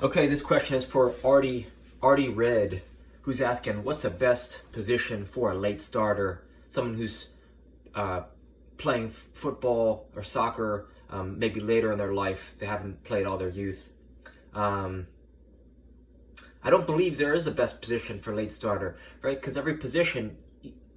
Okay, this question is for Artie Red, who's asking, what's the best position for a late starter? Someone who's playing football or soccer, maybe later in their life. They haven't played all their youth. I don't believe there is a best position for late starter, right? Because every position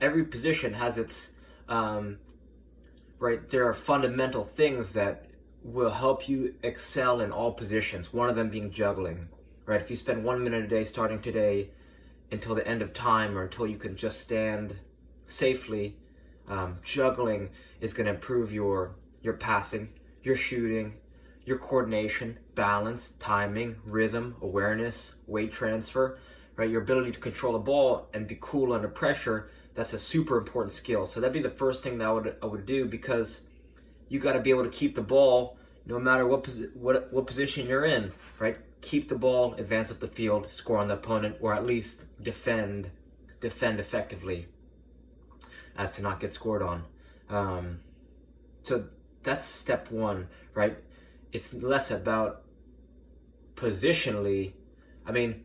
has its right. There are fundamental things that will help you excel in all positions. One of them being juggling, right? If you spend 1 minute a day starting today until the end of time, or until you can just stand safely, juggling is going to improve your passing, your shooting, your coordination, balance, timing, rhythm, awareness, weight transfer, right? Your ability to control a ball and be cool under pressure. That's a super important skill. So that'd be the first thing that I would do, because you got to be able to keep the ball no matter what position you're in, right? Keep the ball, advance up the field, score on the opponent, or at least defend effectively as to not get scored on. So that's step one, right? It's less about positionally. I mean,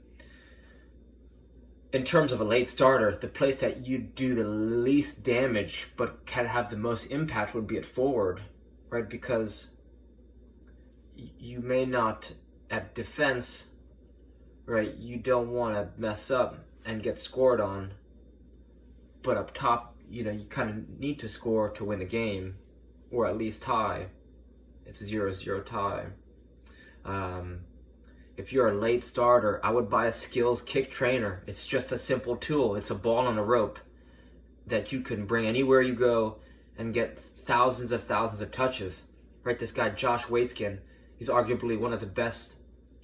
in terms of a late starter, the place that you do the least damage but can have the most impact would be at forward, right? Because you may not, at defense, right, you don't want to mess up and get scored on, but up top, you kind of need to score to win the game, or at least tie, if 0-0 tie. If you're a late starter, I would buy a skills kick trainer. It's just a simple tool. It's a ball on a rope that you can bring anywhere you go and get thousands of touches. Right, this guy Josh Waitzkin, he's arguably one of the best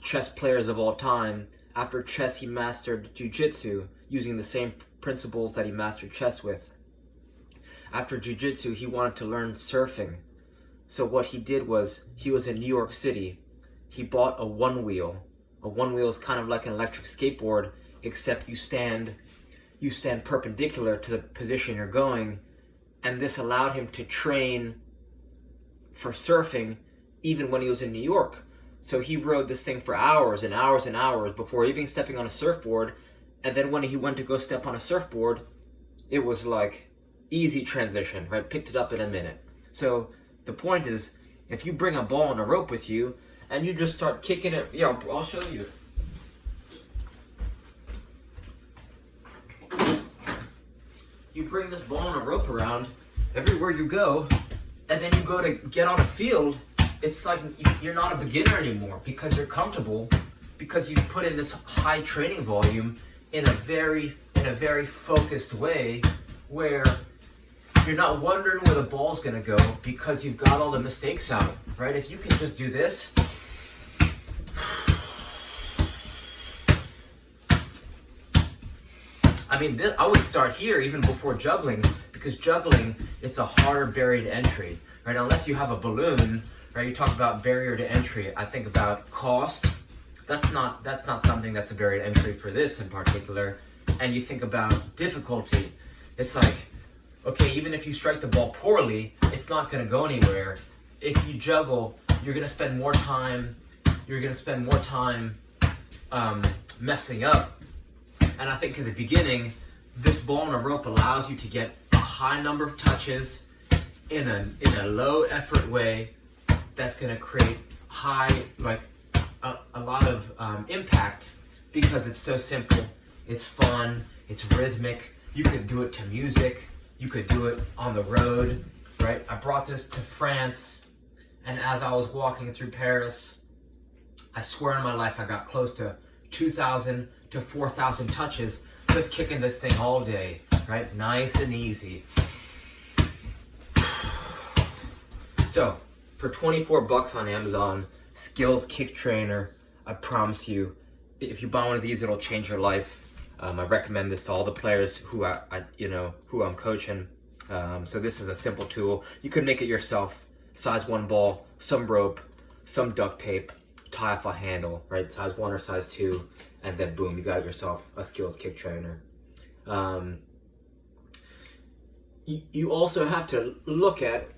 chess players of all time. After chess, he mastered jiu-jitsu using the same principles that he mastered chess with. After jiu-jitsu, he wanted to learn surfing. So what he did was, he was in New York City. He bought a one wheel. A one wheel is kind of like an electric skateboard, except you stand perpendicular to the position you're going, and this allowed him to train for surfing even when he was in New York. So he rode this thing for hours and hours and hours before even stepping on a surfboard, and then when he went to go step on a surfboard, it was like easy transition, right? Picked it up in a minute. So the point is, if you bring a ball on a rope with you and you just start kicking it, I'll show you. You bring this ball on a rope around everywhere you go, and then you go to get on a field, it's like you're not a beginner anymore, because you're comfortable, because you put in this high training volume in a very focused way, where you're not wondering where the ball's gonna go, because you've got all the mistakes out, right? If you can just do this, I would start here even before juggling, because juggling, it's a harder barrier to entry, right? Unless you have a balloon, right? You talk about barrier to entry. I think about cost. That's not something that's a barrier to entry for this in particular. And you think about difficulty. It's like, okay, even if you strike the ball poorly, it's not going to go anywhere. If you juggle, you're going to spend more time. Messing up. And I think in the beginning, this ball on a rope allows you to get a high number of touches in a low effort way that's going to create a lot of impact, because it's so simple, it's fun, it's rhythmic. You could do it to music, you could do it on the road, right? I brought this to France, and as I was walking through Paris, I swear on my life I got close to 2,000 to 4,000 touches just kicking this thing all day, right? Nice and easy. So, for $24 on Amazon, Skills Kick Trainer, I promise you, if you buy one of these, it'll change your life. I recommend this to all the players who who I'm coaching. So this is a simple tool. You can make it yourself. Size 1 ball, some rope, some duct tape, tie off a handle, right? Size 1 or size 2, and then boom, you got yourself a Skills Kick Trainer. You also have to look at,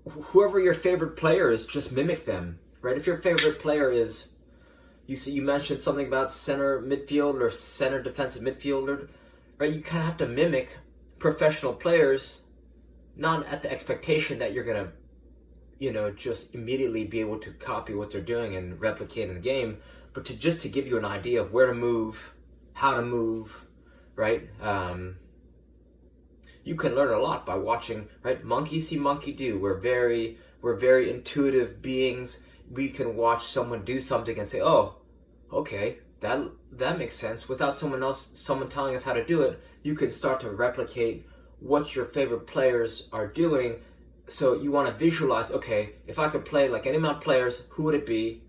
whoever your favorite player is, just mimic them, right? If your favorite player is, you mentioned something about center midfield or center defensive midfielder, right? You kind of have to mimic professional players, not at the expectation that you're gonna, just immediately be able to copy what they're doing and replicate in the game, but to give you an idea of where to move, how to move, right? You can learn a lot by watching, right? Monkey see, monkey do. We're very intuitive beings. We can watch someone do something and say, oh, okay, that makes sense. Without someone telling us how to do it, you can start to replicate what your favorite players are doing. So you want to visualize, okay, if I could play like any amount of players, who would it be?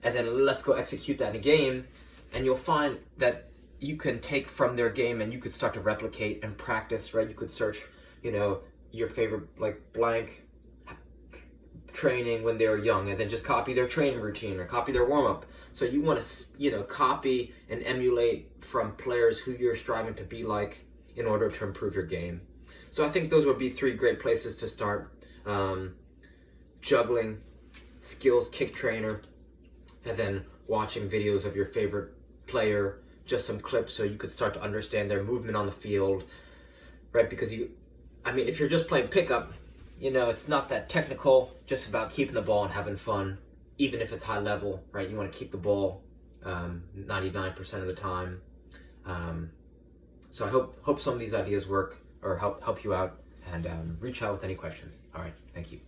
And then let's go execute that in a game. And you'll find that you can take from their game and you could start to replicate and practice, right? You could search, your favorite like blank training when they were young, and then just copy their training routine or copy their warm-up. So you want to, copy and emulate from players who you're striving to be like in order to improve your game. So I think those would be 3 great places to start. Juggling, skills kick trainer, and then watching videos of your favorite player, just some clips so you could start to understand their movement on the field, right? Because if you're just playing pickup, it's not that technical, just about keeping the ball and having fun, even if it's high level, right? You want to keep the ball 99% of the time. So I hope some of these ideas work or help you out, and reach out with any questions. All right, thank you.